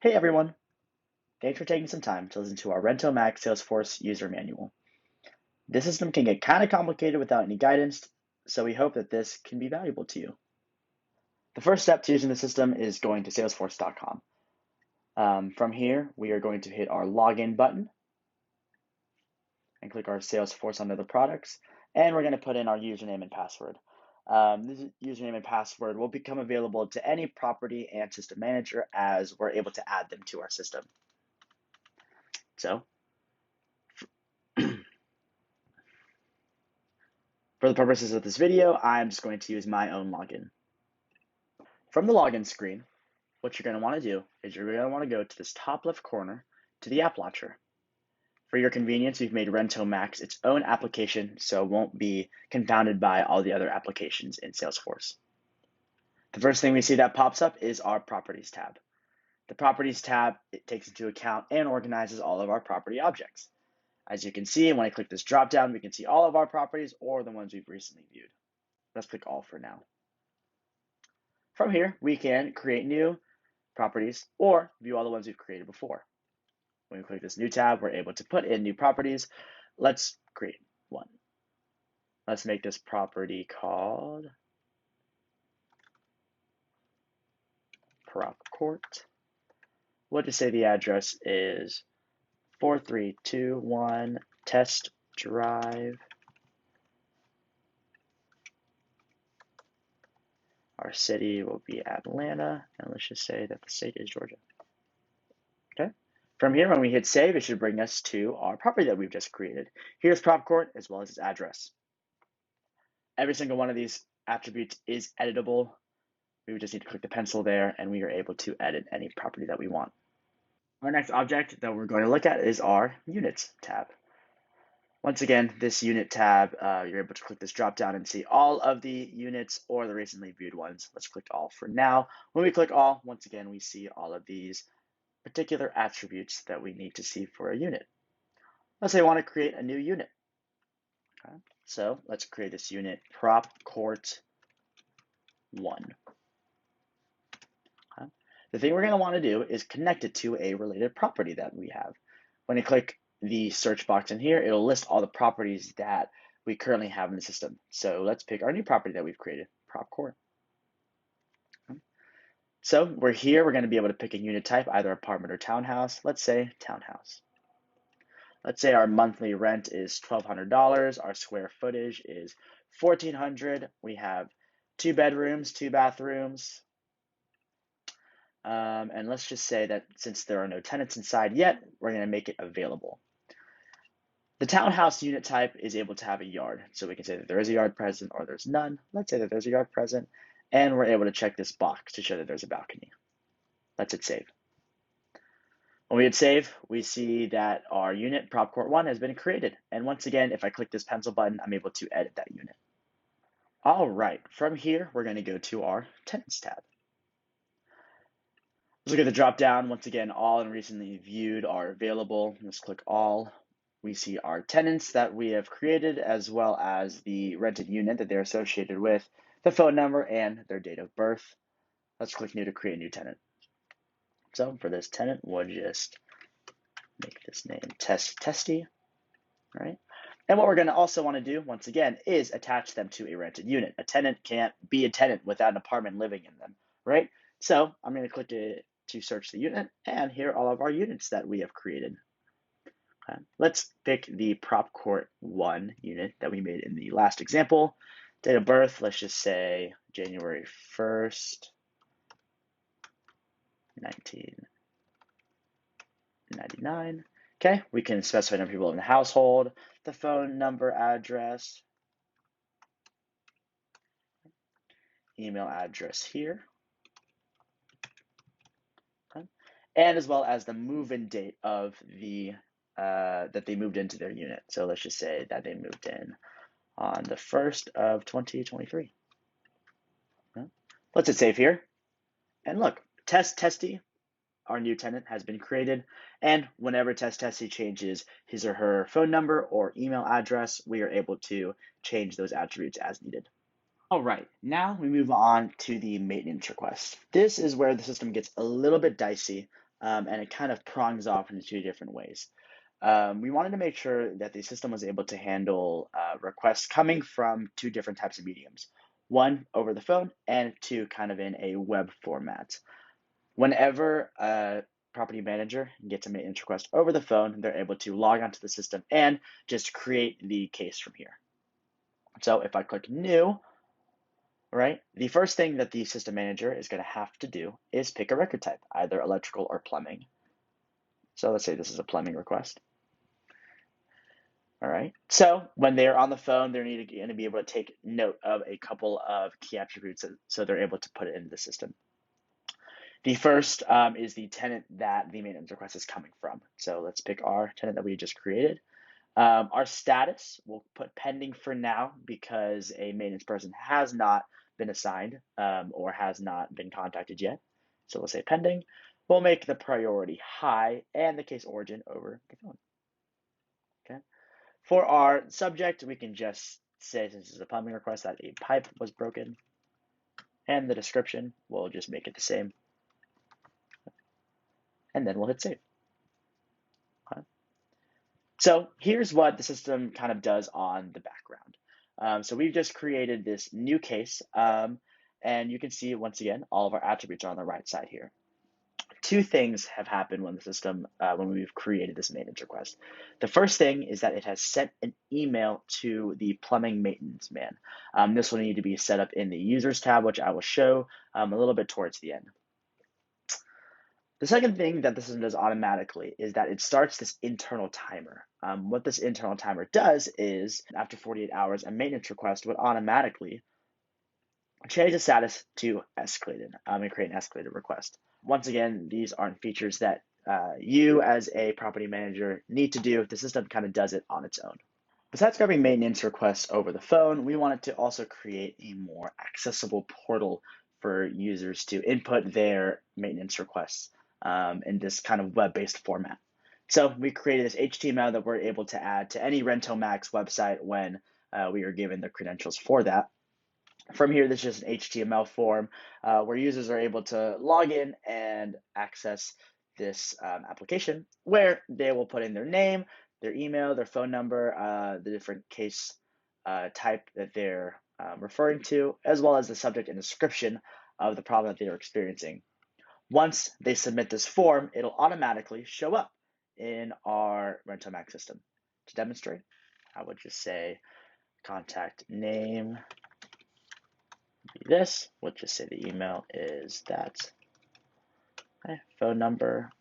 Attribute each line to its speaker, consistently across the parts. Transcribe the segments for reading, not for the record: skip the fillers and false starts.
Speaker 1: Hey everyone, thanks for taking some time to listen to our RentoMax Salesforce user manual. This system can get kind of complicated without any guidance, so we hope that this can be valuable to you. The first step to using the system is going to salesforce.com. From here, we are going to hit our login button and click our Salesforce under the products, and we're going to put in our username and password. This username and password will become available to any property and system manager as we're able to add them to our system. So, for the purposes of this video, I'm just going to use my own login. From the login screen, what you're going to want to do is you're going to want to go to this top left corner to the app launcher. For your convenience, we've made RentoMax its own application so it won't be confounded by all the other applications in Salesforce. The first thing we see that pops up is our Properties tab. The Properties tab, it takes into account and organizes all of our property objects. As you can see, when I click this drop down, we can see all of our properties or the ones we've recently viewed. Let's click all for now. From here, we can create new properties or view all the ones we've created before. When we click this new tab, we're able to put in new properties. Let's create one. Let's make this property called Prop Court. We'll just say the address is 4321 Test Drive. Our city will be Atlanta, and let's just say that the state is Georgia. Okay. From here, when we hit save, it should bring us to our property that we've just created. Here's Prop Court as well as its address. Every single one of these attributes is editable. We would just need to click the pencil there, and we are able to edit any property that we want. Our next object that we're going to look at is our Units tab. Once again, this Unit tab, you're able to click this drop down and see all of the units or the recently viewed ones. Let's click all for now. When we click all, once again, we see all of these particular attributes that we need to see for a unit. Let's say I want to create a new unit. Okay. So let's create this unit, Prop Court 1. Okay. The thing we're going to want to do is connect it to a related property that we have. When you click the search box in here, it'll list all the properties that we currently have in the system. So let's pick our new property that we've created, Prop Court. Okay. So we're here, we're going to be able to pick a unit type, either apartment or townhouse. Let's say townhouse. Let's say our monthly rent is $1,200. Our square footage is 1,400. We have 2 bedrooms, 2 bathrooms. And let's just say that since there are no tenants inside yet, we're going to make it available. The townhouse unit type is able to have a yard. So we can say that there is a yard present or there's none. Let's say that there's a yard present. And we're able to check this box to show that there's a balcony. Let's hit save. When we hit save, we see that our unit, Prop Court 1, has been created. And once again, if I click this pencil button, I'm able to edit that unit. All right, from here, we're going to go to our Tenants tab. Let's look at the drop down. Once again, all and recently viewed are available. Let's click all. We see our tenants that we have created, as well as the rented unit that they're associated with, the phone number, and their date of birth. Let's click new to create a new tenant. So for this tenant, we'll just make this name Testy, right? And what we're going to also want to do, once again, is attach them to a rented unit. A tenant can't be a tenant without an apartment living in them, right? So I'm going to click it to search the unit, and here are all of our units that we have created. Okay. Let's pick the Prop Court 1 unit that we made in the last example. Date of birth, let's just say January 1st, 1999. Okay, we can specify the number of people in the household, the phone number, address, email address here, okay, and as well as the move-in date of the that they moved into their unit. So let's just say that they moved in on the 1st of 2023. Okay. Let's hit save here, and look, Testy, our new tenant, has been created, and whenever Testy changes his or her phone number or email address, we are able to change those attributes as needed. All right, now we move on to the maintenance request. This is where the system gets a little bit dicey. and it kind of prongs off into two different ways. We wanted to make sure that the system was able to handle requests coming from two different types of mediums. One, over the phone, and two, kind of in a web format. Whenever a property manager gets a maintenance request over the phone, they're able to log onto the system and just create the case from here. So if I click New, right, the first thing that the system manager is going to have to do is pick a record type, either electrical or plumbing. So let's say this is a plumbing request. All right. So when they're on the phone, they're going to be able to take note of a couple of key attributes so they're able to put it into the system. The first is the tenant that the maintenance request is coming from. So let's pick our tenant that we just created. Our status, we'll put pending for now because a maintenance person has not been assigned or has not been contacted yet. So we'll say pending. We'll make the priority high and the case origin over the phone. Okay. For our subject, we can just say, since it's a plumbing request, that a pipe was broken. And the description, we'll just make it the same. And then we'll hit save. Okay. So here's what the system kind of does on the background. So we've just created this new case, and you can see, once again, all of our attributes are on the right side here. Two things have happened when the system, when we've created this maintenance request. The first thing is that it has sent an email to the plumbing maintenance man. This will need to be set up in the users tab, which I will show a little bit towards the end. The second thing that the system does automatically is that it starts this internal timer. What this internal timer does is, after 48 hours, a maintenance request would automatically change the status to escalated and create an escalated request. Once again, these aren't features that you as a property manager need to do. The system kind of does it on its own. Besides grabbing maintenance requests over the phone, we wanted to also create a more accessible portal for users to input their maintenance requests in this kind of web-based format. So we created this HTML that we're able to add to any RentoMax website when we are given the credentials for that. From here, this is just an HTML form where users are able to log in and access this application, where they will put in their name, their email, their phone number, the different case type that they're referring to, as well as the subject and description of the problem that they are experiencing. Once they submit this form, it'll automatically show up in our RentoMax system. To demonstrate, I would just say contact name be this. We'll just say the email is that. Okay, phone number.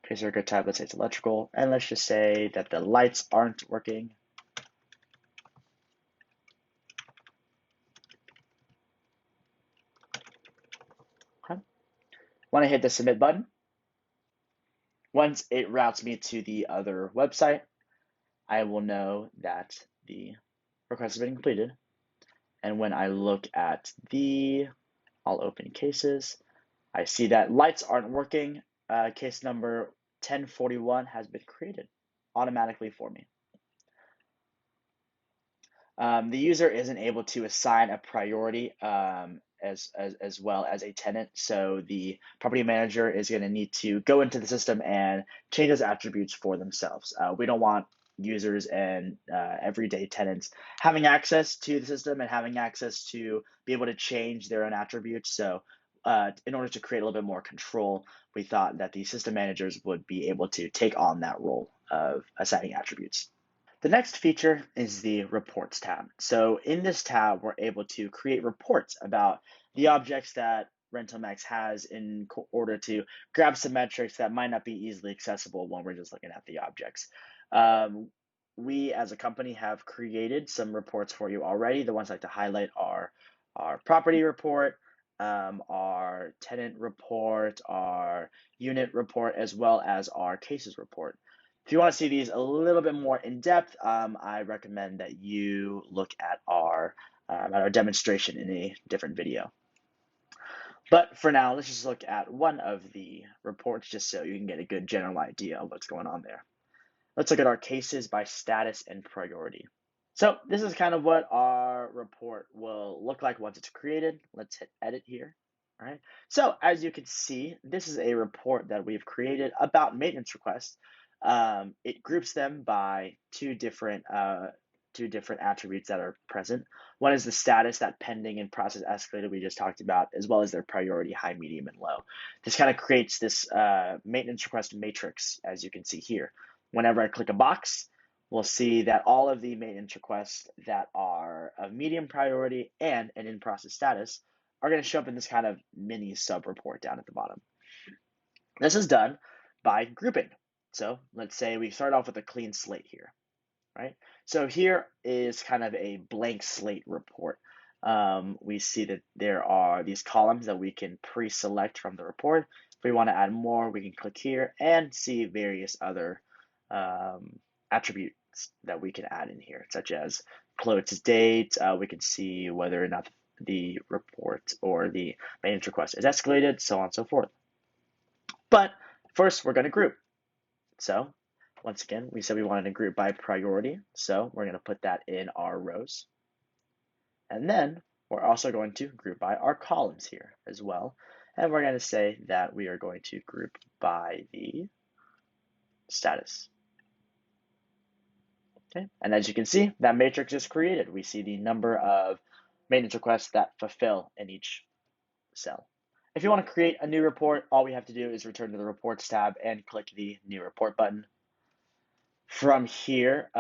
Speaker 1: Case record type, let's say it's electrical. And let's just say that the lights aren't working. Okay. When I hit the submit button, once it routes me to the other website, I will know that the request has been completed. And when I look at I'll open cases, I see that lights aren't working. Case number 1041 has been created automatically for me. The user isn't able to assign a priority as well as a tenant. So the property manager is going to need to go into the system and change those attributes for themselves. We don't want users and everyday tenants having access to the system and having access to be able to change their own attributes. So in order to create a little bit more control, we thought that the system managers would be able to take on that role of assigning attributes. The next feature is the Reports tab. So in this tab, we're able to create reports about the objects that RentoMax has in order to grab some metrics that might not be easily accessible when we're just looking at the objects. We as a company have created some reports for you already. The ones I'd like to highlight are our property report, our tenant report, our unit report, as well as our cases report. If you want to see these a little bit more in depth, I recommend that you look at our demonstration in a different video. But for now, let's just look at one of the reports just so you can get a good general idea of what's going on there. Let's look at our cases by status and priority. So this is kind of what our report will look like once it's created. Let's hit edit here. All right. So as you can see, this is a report that we've created about maintenance requests. It groups them by two different attributes that are present. One is the status, that pending and process escalated we just talked about, as well as their priority, high, medium, and low. This kind of creates this maintenance request matrix, as you can see here. Whenever I click a box, we'll see that all of the maintenance requests that are of medium priority and an in-process status are going to show up in this kind of mini sub-report down at the bottom. This is done by grouping. So let's say we start off with a clean slate here, right? So here is kind of a blank slate report. We see that there are these columns that we can pre-select from the report. If we want to add more, we can click here and see various other attributes that we can add in here, such as close date. We can see whether or not the report or the maintenance request is escalated, so on and so forth. But first, we're going to group. So once again, we said we wanted to group by priority, so we're going to put that in our rows. And then we're also going to group by our columns here as well. And we're going to say that we are going to group by the status. Okay, and as you can see, that matrix is created. We see the number of maintenance requests that fulfill in each cell. If you want to create a new report, all we have to do is return to the Reports tab and click the New Report button. From here,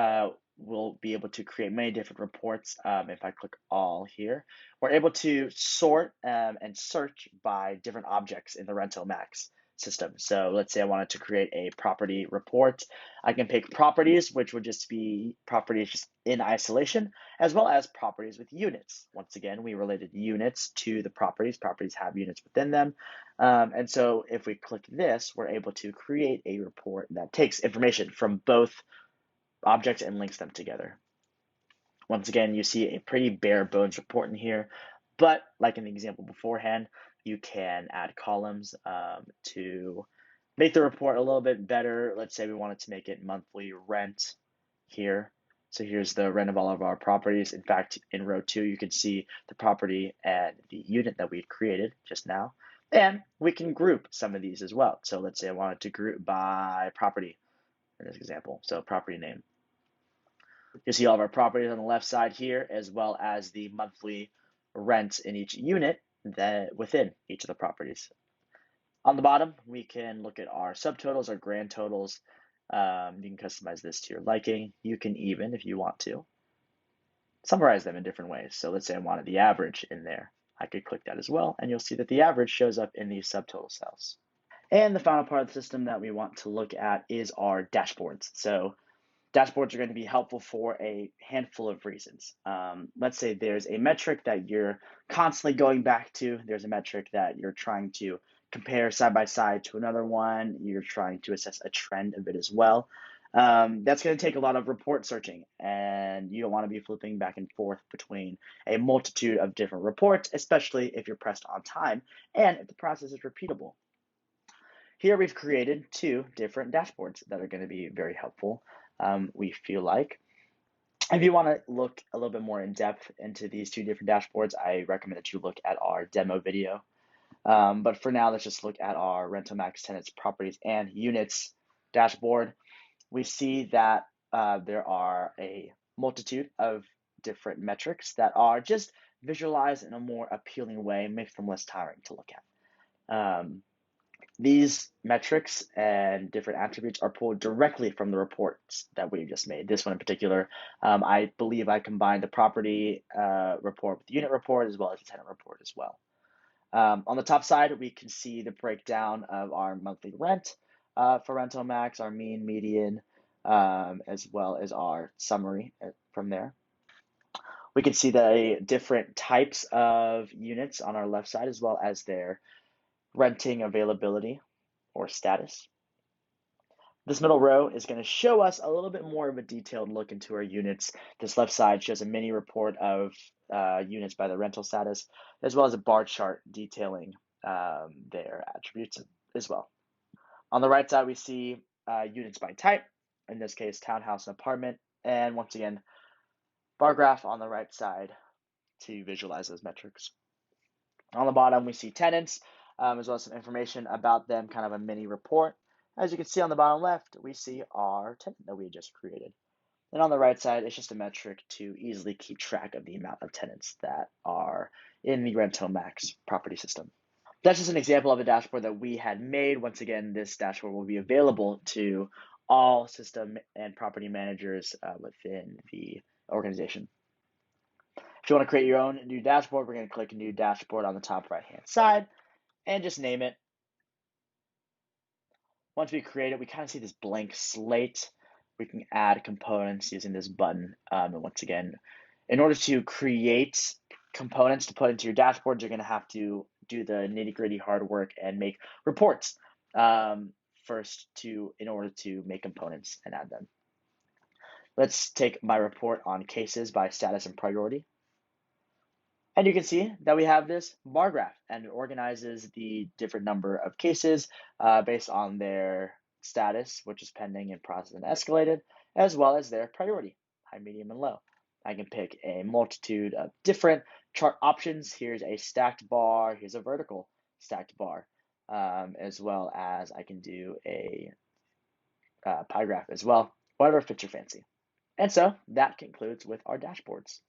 Speaker 1: we'll be able to create many different reports. If I click All here, we're able to sort and search by different objects in the RentoMax system. So let's say I wanted to create a property report. I can pick properties, which would just be properties just in isolation, as well as properties with units. Once again, we related units to the properties. Properties have units within them. And so if we click this, we're able to create a report that takes information from both objects and links them together. Once again, you see a pretty bare bones report in here, but like in the example beforehand, you can add columns to make the report a little bit better. Let's say we wanted to make it monthly rent here. So here's the rent of all of our properties. In fact, in row 2, you can see the property and the unit that we created just now. And we can group some of these as well. So let's say I wanted to group by property in this example. So property name. You see all of our properties on the left side here, as well as the monthly rent in each unit that within each of the properties. On the bottom, we can look at our subtotals, our grand totals. You can customize this to your liking. You can even, if you want to, summarize them in different ways. So let's say I wanted the average in there. I could click that as well, and you'll see that the average shows up in these subtotal cells. And the final part of the system that we want to look at is our dashboards. So dashboards are going to be helpful for a handful of reasons. Let's say there's a metric that you're constantly going back to. There's a metric that you're trying to compare side by side to another one. You're trying to assess a trend of it as well. That's going to take a lot of report searching, and you don't want to be flipping back and forth between a multitude of different reports, especially if you're pressed on time and if the process is repeatable. Here we've created 2 different dashboards that are going to be very helpful. We feel like. If you want to look a little bit more in depth into these 2 different dashboards, I recommend that you look at our demo video. But for now, let's just look at our RentoMax tenants, properties, and units dashboard. We see that there are a multitude of different metrics that are just visualized in a more appealing way, makes them less tiring to look at. These metrics and different attributes are pulled directly from the reports that we just made. This one in particular, I believe I combined the property report with the unit report as well as the tenant report as well. On the top side, we can see the breakdown of our monthly rent for RentoMax, our mean, median, as well as our summary from there. We can see the different types of units on our left side as well as their renting availability or status. This middle row is going to show us a little bit more of a detailed look into our units. This left side shows a mini report of units by the rental status, as well as a bar chart detailing their attributes as well. On the right side, we see units by type, in this case, townhouse and apartment, and once again, bar graph on the right side to visualize those metrics. On the bottom, we see tenants, as well as some information about them, kind of a mini report. As you can see on the bottom left, we see our tenant that we just created. And on the right side, it's just a metric to easily keep track of the amount of tenants that are in the RentoMax property system. That's just an example of a dashboard that we had made. Once again, this dashboard will be available to all system and property managers within the organization. If you want to create your own new dashboard, we're going to click New Dashboard on the top right-hand side and just name it. Once we create it, we kind of see this blank slate. We can add components using this button. And once again, in order to create components to put into your dashboards, you're going to have to do the nitty-gritty hard work and make reports first in order to make components and add them. Let's take my report on cases by status and priority. And you can see that we have this bar graph, and it organizes the different number of cases based on their status, which is pending, in process, and escalated, as well as their priority, high, medium, and low. I can pick a multitude of different chart options. Here's a stacked bar, here's a vertical stacked bar, as well as I can do a pie graph as well, whatever fits your fancy. And so that concludes with our dashboards.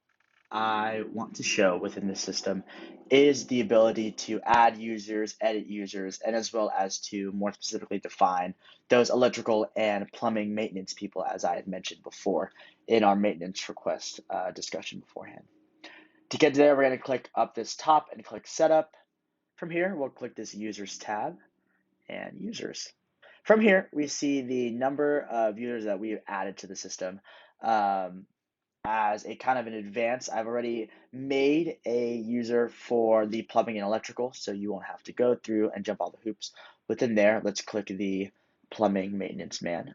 Speaker 1: I want to show within the system is the ability to add users, edit users, and as well as to more specifically define those electrical and plumbing maintenance people, as I had mentioned before in our maintenance request discussion beforehand. To get there, we're going to click up this top and click Setup. From here, we'll click this Users tab and Users. From here, we see the number of users that we've added to the system. As a kind of an advance, I've already made a user for the plumbing and electrical, so you won't have to go through and jump all the hoops. Within there, let's click the plumbing maintenance man.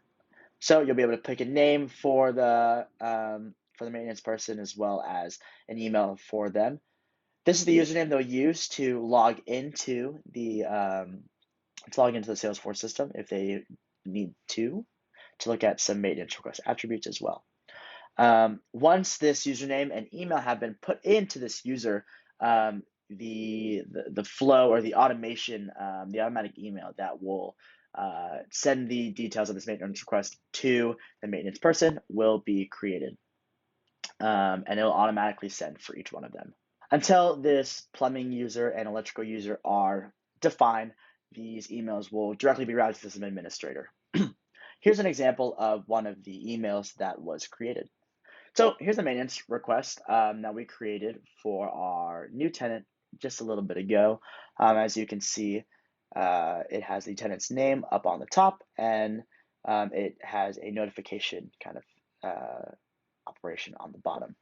Speaker 1: So you'll be able to pick a name for the maintenance person as well as an email for them. This is the username they'll use to log into the Salesforce system if they need to look at some maintenance request attributes as well. Once this username and email have been put into this user, the flow or the automation, the automatic email that will send the details of this maintenance request to the maintenance person will be created. And it will automatically send for each one of them. Until this plumbing user and electrical user are defined, these emails will directly be routed to the system administrator. Here's an example of one of the emails that was created. So here's the maintenance request that we created for our new tenant just a little bit ago. As you can see, it has the tenant's name up on the top, and it has a notification kind of operation on the bottom.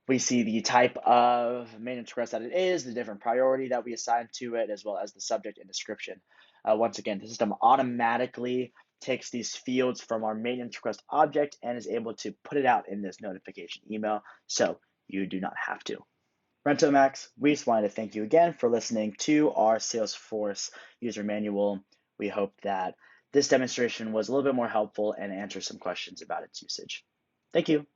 Speaker 1: We see the type of maintenance request that it is, the different priority that we assign to it, as well as the subject and description. Once again, the system automatically takes these fields from our maintenance request object and is able to put it out in this notification email, so you do not have to. RentoMax, we just wanted to thank you again for listening to our Salesforce user manual. We hope that this demonstration was a little bit more helpful and answered some questions about its usage. Thank you.